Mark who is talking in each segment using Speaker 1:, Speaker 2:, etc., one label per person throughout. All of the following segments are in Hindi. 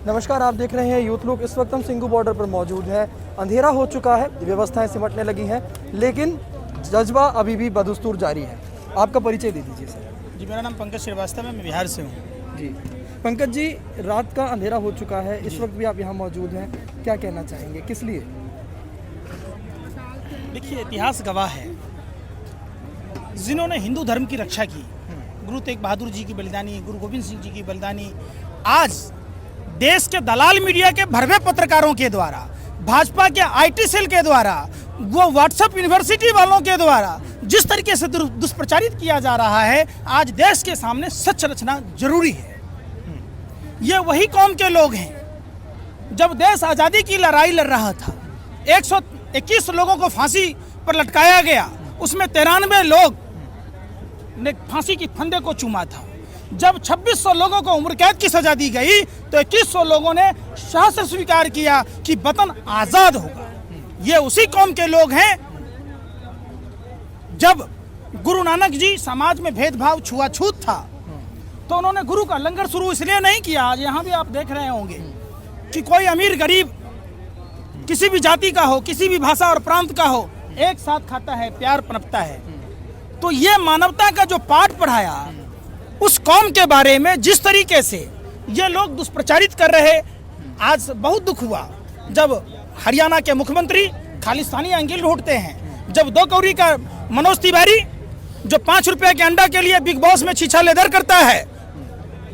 Speaker 1: नमस्कार, आप देख रहे हैं यूथ लुक। इस वक्त हम सिंघू बॉर्डर पर मौजूद हैं। अंधेरा हो चुका है, व्यवस्थाएं सिमटने लगी हैं, लेकिन जज्बा अभी भी बदस्तूर जारी है। आपका परिचय दे दीजिए सर।
Speaker 2: जी, मेरा नाम पंकज श्रीवास्तव है, मैं बिहार से हूँ।
Speaker 1: जी पंकज जी, रात का अंधेरा हो चुका है, इस वक्त भी आप यहाँ मौजूद हैं, क्या कहना चाहेंगे, किस लिए?
Speaker 2: देखिए, इतिहास गवाह है, जिन्होंने हिंदू धर्म की रक्षा की, गुरु तेग बहादुर जी की बलिदानी, गुरु गोविंद सिंह जी की बलिदानी, आज देश के दलाल मीडिया के भरवे पत्रकारों के द्वारा, भाजपा के आईटी सेल के द्वारा, वो व्हाट्सएप यूनिवर्सिटी वालों के द्वारा जिस तरीके से दुष्प्रचारित किया जा रहा है, आज देश के सामने सच रचना जरूरी है। ये वही कौम के लोग हैं जब देश आज़ादी की लड़ाई लड़ रहा था, 121 लोगों को फांसी पर लटकाया गया, उसमें 93 लोग ने फांसी की फंदे को चूमा था। जब 2600 लोगों को उम्र कैद की सजा दी गई तो 2100 लोगों ने साहस से स्वीकार किया कि वतन आज़ाद होगा। ये उसी कौम के लोग हैं जब गुरु नानक जी समाज में भेदभाव छुआछूत था तो उन्होंने गुरु का लंगर शुरू इसलिए नहीं किया, आज यहाँ भी आप देख रहे होंगे कि कोई अमीर गरीब किसी भी जाति का हो, किसी भी भाषा और प्रांत का हो, एक साथ खाता है, प्यार पनपता है। तो ये मानवता का जो पाठ पढ़ाया, उस कौम के बारे में जिस तरीके से ये लोग दुष्प्रचारित कर रहे, आज बहुत दुख हुआ जब हरियाणा के मुख्यमंत्री खालिस्तानी एंगल ढूंढते हैं, जब 2 कौड़ी का मनोज तिवारी जो 5 रुपए के अंडा के लिए बिग बॉस में छीछा लेदर करता है,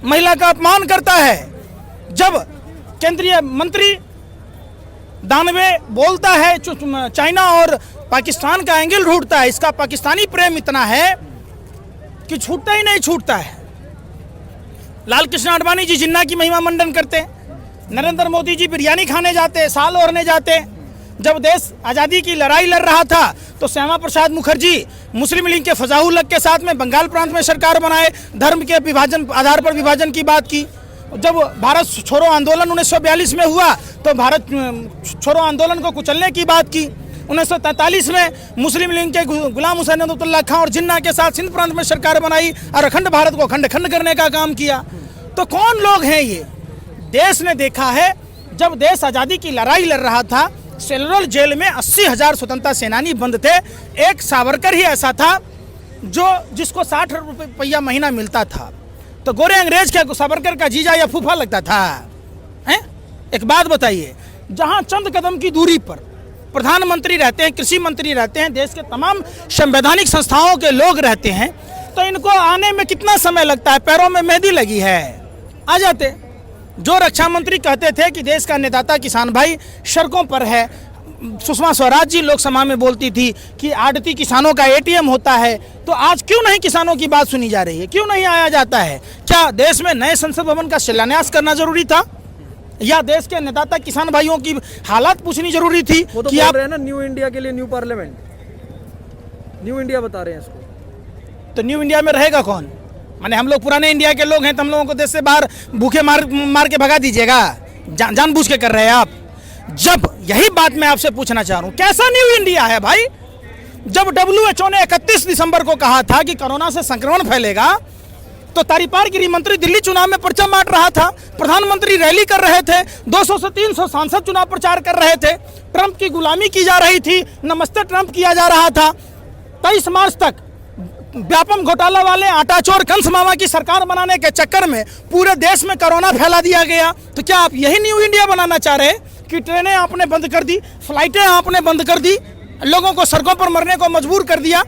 Speaker 2: महिला का अपमान करता है, जब केंद्रीय मंत्री दानवे बोलता है, चाइना और पाकिस्तान का एंगल ढूंढता है, इसका पाकिस्तानी प्रेम इतना है कि छूटता ही नहीं छूटता है। लाल कृष्ण आडवाणी जी जिन्ना की महिमा मंडन करते, नरेंद्र मोदी जी बिरयानी खाने जाते, साल ओढ़ने जाते। जब देश आज़ादी की लड़ाई लड़ रहा था तो श्यामा प्रसाद मुखर्जी मुस्लिम लीग के फजाउल हक के साथ में बंगाल प्रांत में सरकार बनाए, धर्म के विभाजन आधार पर विभाजन की बात की। जब भारत छोड़ो आंदोलन 1942 में हुआ तो भारत छोड़ो आंदोलन को कुचलने की बात की। 1943 में मुस्लिम लीग के गुलाम हुसैन अब्दुल्ला खां और जिन्ना के साथ सिंध प्रांत में सरकार बनाई और अखंड भारत को खंड खंड करने का काम किया। तो कौन लोग हैं ये? देश ने देखा है, जब देश आज़ादी की लड़ाई लड़ रहा था, सेलुलर जेल में 80,000 स्वतंत्रता सेनानी बंद थे। एक सावरकर ही ऐसा था जिसको 60 रुपया महीना मिलता था, तो गोरे अंग्रेज के सावरकर का जीजा या फूफा लगता था हैं? एक बात बताइए, जहां चंद कदम की दूरी पर प्रधानमंत्री रहते हैं, कृषि मंत्री रहते हैं, देश के तमाम संवैधानिक संस्थाओं के लोग रहते हैं, तो इनको आने में कितना समय लगता है? पैरों में मेहंदी लगी है, आ जाते। जो रक्षा मंत्री कहते थे कि देश का नेता किसान भाई सड़कों पर है, सुषमा स्वराज जी लोकसभा में बोलती थी कि आड़ती किसानों का ATM होता है, तो आज क्यों नहीं किसानों की बात सुनी जा रही है? क्यों नहीं आया जाता है? क्या देश में नए संसद भवन का शिलान्यास करना जरूरी था, या देश के नेता किसान भाइयों की हालात पूछनी जरूरी थी?
Speaker 1: वो तो
Speaker 2: कि
Speaker 1: बोल
Speaker 2: आप
Speaker 1: रहे हैं ना, न्यू इंडिया के लिए न्यू पार्लियामेंट, न्यू इंडिया बता रहे हैं इसको।
Speaker 2: तो न्यू इंडिया में रहेगा कौन? माने हम लोग पुराने इंडिया के लोग हैं तो हम लोगों को देश से बाहर भूखे मार के भगा दीजिएगा? जानबूझ के कर रहे हैं आप। जब यही बात मैं आपसे पूछना चाह रहा हूँ, कैसा न्यू इंडिया है भाई? जब WHO ने 31 दिसंबर को कहा था कि कोरोना से संक्रमण फैलेगा, तो तारीपार गृह मंत्री दिल्ली चुनाव में पर्चा बांट रहा था, प्रधानमंत्री रैली कर रहे थे, 200 से 300 सांसद चुनाव प्रचार कर रहे थे, ट्रंप की गुलामी की जा रही थी, नमस्ते ट्रंप किया जा रहा था। 23 मार्च तक व्यापम घोटाला वाले आटा चोर कंस मामा की सरकार बनाने के चक्कर में पूरे देश में कोरोना फैला दिया गया। तो क्या आप यही न्यू इंडिया बनाना चाह रहे हैं कि ट्रेनें आपने बंद कर दी, फ्लाइटें आपने बंद कर दी, लोगों को सड़कों पर मरने को मजबूर कर दिया,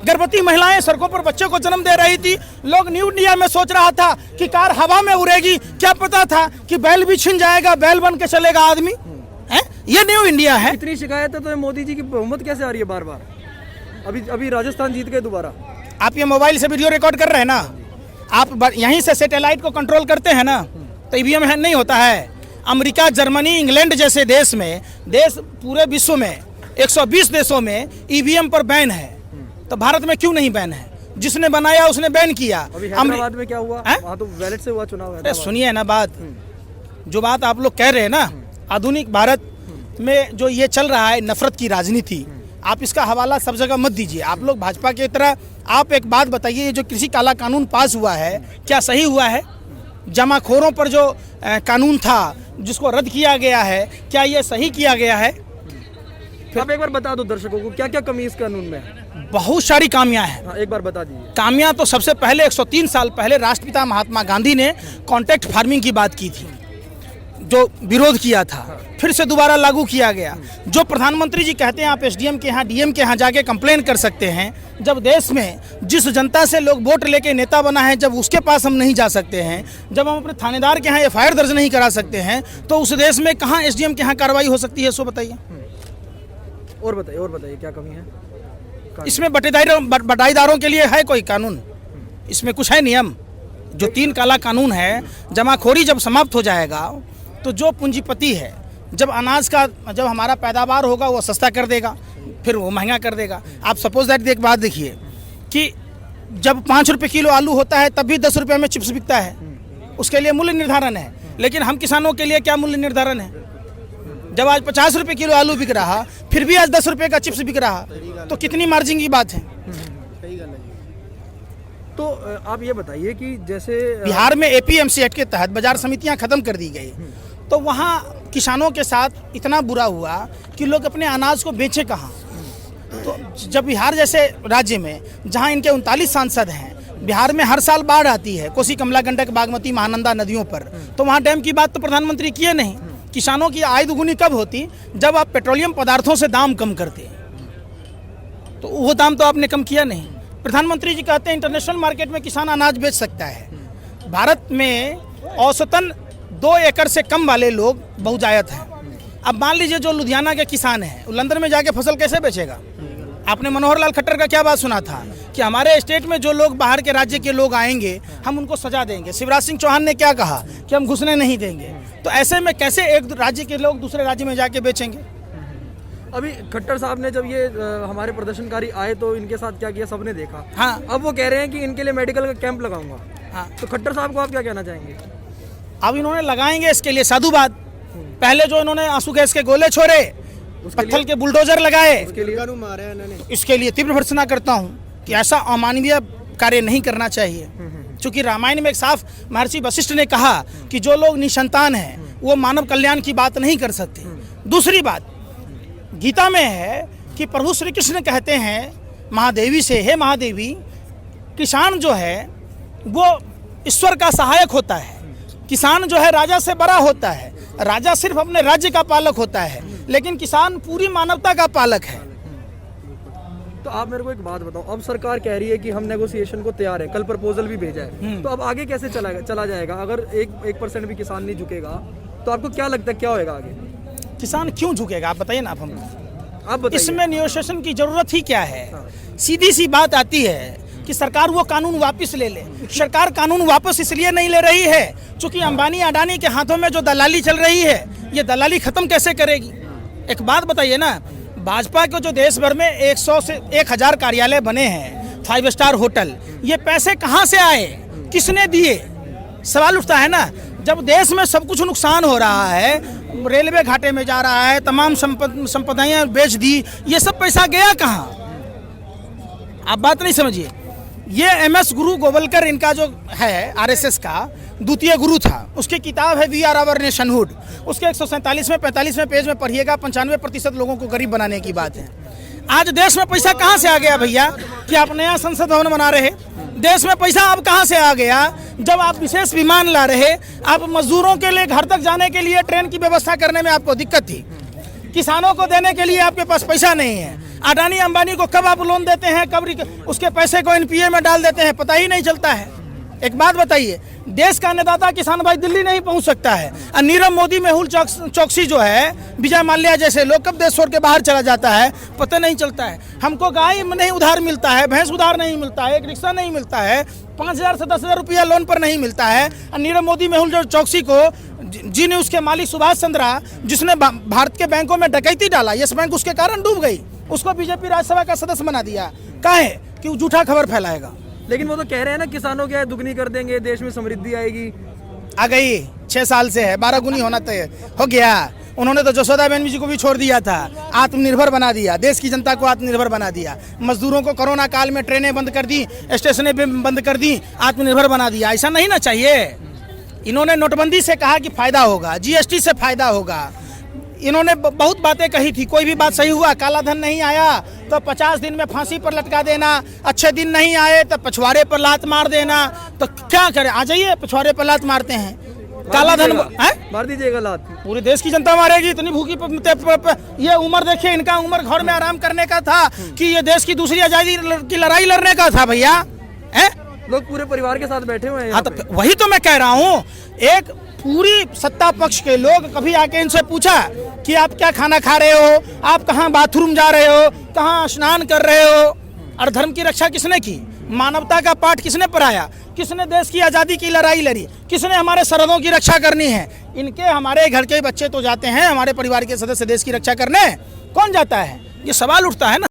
Speaker 2: गर्भवती महिलाएं सड़कों पर बच्चे को जन्म दे रही थी? लोग न्यू इंडिया में सोच रहा था कि कार हवा में उड़ेगी, क्या पता था कि बैल भी छिन जाएगा, बैल बन के चलेगा आदमी है? ये न्यू इंडिया है।
Speaker 1: इतनी शिकायत है तो मोदी जी की बहुमत कैसे आ रही है बार बार? अभी राजस्थान जीत गए दोबारा।
Speaker 2: आप ये मोबाइल से वीडियो रिकॉर्ड कर रहे हैं ना, आप यहीं से सैटेलाइट को कंट्रोल करते हैं ना, तो EVM नहीं होता है। अमेरिका, जर्मनी, इंग्लैंड जैसे देश में, पूरे विश्व में 120 देशों में EVM पर बैन है, तो भारत में क्यों नहीं बैन है? जिसने बनाया उसने बैन किया।
Speaker 1: अभी हैदराबाद में क्या हुआ? वहाँ तो बैलेट से हुआ चुनाव है।
Speaker 2: सुनिए ना बात, जो बात आप लोग कह रहे हैं ना, आधुनिक भारत में जो ये चल रहा है नफरत की राजनीति, आप इसका हवाला सब जगह मत दीजिए। आप लोग भाजपा की तरह, आप एक बात बताइए, ये जो कृषि काला कानून पास हुआ है क्या सही हुआ है? जमाखोरों पर जो कानून था जिसको रद्द किया गया है, क्या ये सही किया गया है?
Speaker 1: आप एक बार बता दो दर्शकों को क्या क्या कमी इस कानून में है।
Speaker 2: बहुत सारी खामियां हैं।
Speaker 1: हाँ, एक बार बता दीजिए।
Speaker 2: खामियां तो सबसे पहले 103 साल पहले राष्ट्रपिता महात्मा गांधी ने कॉन्ट्रैक्ट फार्मिंग की बात की थी, जो विरोध किया था, फिर से दोबारा लागू किया गया। जो प्रधानमंत्री जी कहते हैं आप एसडीएम के यहाँ, डीएम के यहाँ जाके कंप्लेन कर सकते हैं, जब देश में जिस जनता से लोग वोट लेके नेता बना है, जब उसके पास हम नहीं जा सकते हैं, जब हम अपने थानेदार के यहाँ एफआईआर दर्ज नहीं करा सकते हैं, तो उस देश में कहाँ एसडीएम के यहाँ कार्रवाई हो सकती है? सो बताइए।
Speaker 1: और बताइए क्या कमी है
Speaker 2: इसमें? बटाईदारों के लिए है कोई कानून? इसमें कुछ है नियम? जो 3 काला कानून है, जमाखोरी जब समाप्त हो जाएगा तो जो पूंजीपति है, जब अनाज का जब हमारा पैदावार होगा वो सस्ता कर देगा, फिर वो महंगा कर देगा। आप सपोज दैट एक बात देखिए कि जब 5 रुपये किलो आलू होता है तब भी 10 रुपये में चिप्स बिकता है, उसके लिए मूल्य निर्धारण है। लेकिन हम किसानों के लिए क्या मूल्य निर्धारण है? जब आज 50 रुपये किलो आलू बिक रहा, फिर भी आज 10 रुपये का चिप्स बिक रहा, तो कितनी मार्जिन की बात है?
Speaker 1: तो आप ये बताइए कि जैसे
Speaker 2: बिहार में एपीएमसी एक्ट के तहत बाजार समितियां खत्म कर दी गई, तो वहाँ किसानों के साथ इतना बुरा हुआ कि लोग अपने अनाज को बेचे कहाँ? तो जब बिहार जैसे राज्य में जहाँ इनके 39 सांसद हैं, बिहार में हर साल बाढ़ आती है कोसी, कमला, गंडक, बागमती, महानंदा नदियों पर, तो वहाँ डैम की बात तो प्रधानमंत्री किए नहीं। किसानों की आय दुगुनी कब होती? जब आप पेट्रोलियम पदार्थों से दाम कम करते, तो वो दाम तो आपने कम किया नहीं। प्रधानमंत्री जी कहते हैं इंटरनेशनल मार्केट में किसान अनाज बेच सकता है। भारत में औसतन 2 एकड़ से कम वाले लोग बहुजायत हैं। अब मान लीजिए जो लुधियाना के किसान हैं, वो लंदन में जाके फसल कैसे बेचेगा? आपने मनोहर लाल खट्टर का क्या बात सुना था कि हमारे स्टेट में जो लोग बाहर के राज्य के लोग आएंगे हम उनको सजा देंगे। शिवराज सिंह चौहान ने क्या कहा कि हम घुसने नहीं देंगे। तो ऐसे में कैसे एक राज्य के लोग दूसरे राज्य में जाके बेचेंगे?
Speaker 1: अभी खट्टर साहब ने जब ये हमारे प्रदर्शनकारी आए तो इनके साथ क्या किया सबने देखा।
Speaker 2: हाँ,
Speaker 1: अब वो कह रहे हैं कि इनके लिए मेडिकल का कैंप लगाऊंगा।
Speaker 2: हाँ,
Speaker 1: तो खट्टर साहब को आप क्या कहना चाहेंगे?
Speaker 2: अब इन्होंने लगाएंगे इसके लिए साधुवाद। पहले जो इन्होंने आंसू गैस के गोले छोड़े, पत्थर के बुलडोजर लगाए, इसके लिए तीव्र भर्त्सना करता हूँ कि ऐसा अमानवीय कार्य नहीं करना चाहिए। क्योंकि रामायण में एक साफ महर्षि वशिष्ठ ने कहा कि जो लोग निसंतान हैं वो मानव कल्याण की बात नहीं कर सकते। दूसरी बात गीता में है कि प्रभु श्री कृष्ण कहते हैं महादेवी से, हे महादेवी, किसान जो है वो ईश्वर का सहायक होता है, किसान जो है राजा से बड़ा होता है। राजा सिर्फ अपने राज्य का पालक होता है, लेकिन किसान पूरी मानवता का पालक है।
Speaker 1: तो आप मेरे को एक बात बताओ, अब सरकार कह रही है कि हम नेगोशिएशन को तैयार है, कल प्रपोजल भी भेजा है, तो अब आगे कैसे चला जाएगा? अगर 1% भी किसान नहीं झुकेगा तो आपको क्या लगता है क्या होएगा आगे?
Speaker 2: किसान क्यों झुकेगा आप बताइए ना। आप हमको
Speaker 1: आप बताइए।
Speaker 2: इसमें निगोशिएशन की जरूरत ही क्या है? सीधी सी बात आती है कि सरकार वो कानून वापस ले ले। सरकार कानून वापस इसलिए नहीं ले रही है क्योंकि अंबानी अडानी के हाथों में जो दलाली चल रही है, ये दलाली खत्म कैसे करेगी? एक बात बताइए ना, भाजपा के जो देश भर में 100 से 1000 कार्यालय बने हैं, 5 स्टार होटल, ये पैसे कहाँ से आए, किसने दिए? सवाल उठता है ना। जब देश में सब कुछ नुकसान हो रहा है, रेलवे घाटे में जा रहा है, तमाम संपत्तियां बेच दी, ये सब पैसा गया कहाँ? आप बात नहीं समझिए। ये MS गुरु गोवलकर इनका जो है RSS का द्वितीय गुरु था, उसकी किताब है वी आर आवर नेशनहुड। उसके 147वें 45वें पेज में पढ़िएगा, 95% लोगों को गरीब बनाने की बात है। आज देश में पैसा कहाँ से आ गया भैया कि आप नया संसद भवन बना रहे? देश में पैसा अब कहाँ से आ गया जब आप विशेष विमान ला रहे? आप मजदूरों के लिए घर तक जाने के लिए ट्रेन की व्यवस्था करने में आपको दिक्कत थी, किसानों को देने के लिए आपके पास पैसा नहीं है। अडानी अंबानी को कब आप लोन देते हैं, कब उसके पैसे को NPA में डाल देते हैं, पता ही नहीं चलता है। एक बात बताइए, देश का अन्नदाता किसान भाई दिल्ली नहीं पहुंच सकता है, और नीरव मोदी, मेहुल चौकसी जो है, विजय माल्या जैसे लोग कब देश छोड़ के बाहर चला जाता है पता नहीं चलता है। हमको गाय नहीं उधार मिलता है, भैंस उधार नहीं मिलता है, एक रिक्शा नहीं मिलता है, 5000 से 10,000 रुपया लोन पर नहीं मिलता है। और नीरव मोदी, मेहुल चौकसी को जी न्यूज के मालिक सुभाष चंद्रा, जिसने भारत के बैंकों में डकैती डाला, यस बैंक उसके कारण डूब गई, उसको बीजेपी राज्यसभा का सदस्य बना दिया। काहे कि वो झूठा खबर फैलाएगा।
Speaker 1: लेकिन वो तो कह रहे हैं ना किसानों की आय दुगनी कर देंगे, देश में समृद्धि आएगी।
Speaker 2: आ गई, 6 साल से है, 12 गुनी होना तय हो गया। उन्होंने तो जसोदा बहन जी को भी छोड़ दिया था, आत्मनिर्भर बना दिया, देश की जनता को आत्मनिर्भर बना दिया। मजदूरों को कोरोना काल में ट्रेनें बंद कर दी, स्टेशनें बंद कर दी, आत्मनिर्भर बना दिया। ऐसा नहीं ना चाहिए। इन्होंने नोटबंदी से कहा कि फायदा होगा, जीएसटी से फायदा होगा, इन्होंने बहुत बातें कही थी, कोई भी बात सही हुआ? काला धन नहीं आया तो 50 दिन में फांसी पर लटका देना, अच्छे दिन नहीं आए तो पछवाड़े पर लात मार देना। तो क्या करें, आ जाइए पछवाड़े पर लात मारते हैं। काला धन
Speaker 1: मार दीजिएगा लात,
Speaker 2: पूरे देश की जनता मारेगी, इतनी भूखी ये उम्र देखिए, इनका उम्र घर में आराम करने का था कि ये देश की दूसरी आजादी की लड़ाई लड़ने का था भैया।
Speaker 1: लोग पूरे परिवार के साथ बैठे हुए हैं।
Speaker 2: हाँ, तो वही तो मैं कह रहा हूँ, एक पूरी सत्ता पक्ष के लोग कभी आके इनसे पूछा कि आप क्या खाना खा रहे हो, आप कहाँ बाथरूम जा रहे हो, कहाँ स्नान कर रहे हो? और धर्म की रक्षा किसने की? मानवता का पाठ किसने पढ़ाया? किसने देश की आज़ादी की लड़ाई लड़ी? किसने हमारे सरहदों की रक्षा करनी है? इनके हमारे घर के बच्चे तो जाते हैं, हमारे परिवार के सदस्य देश की रक्षा करने, कौन जाता है? ये सवाल उठता है ना।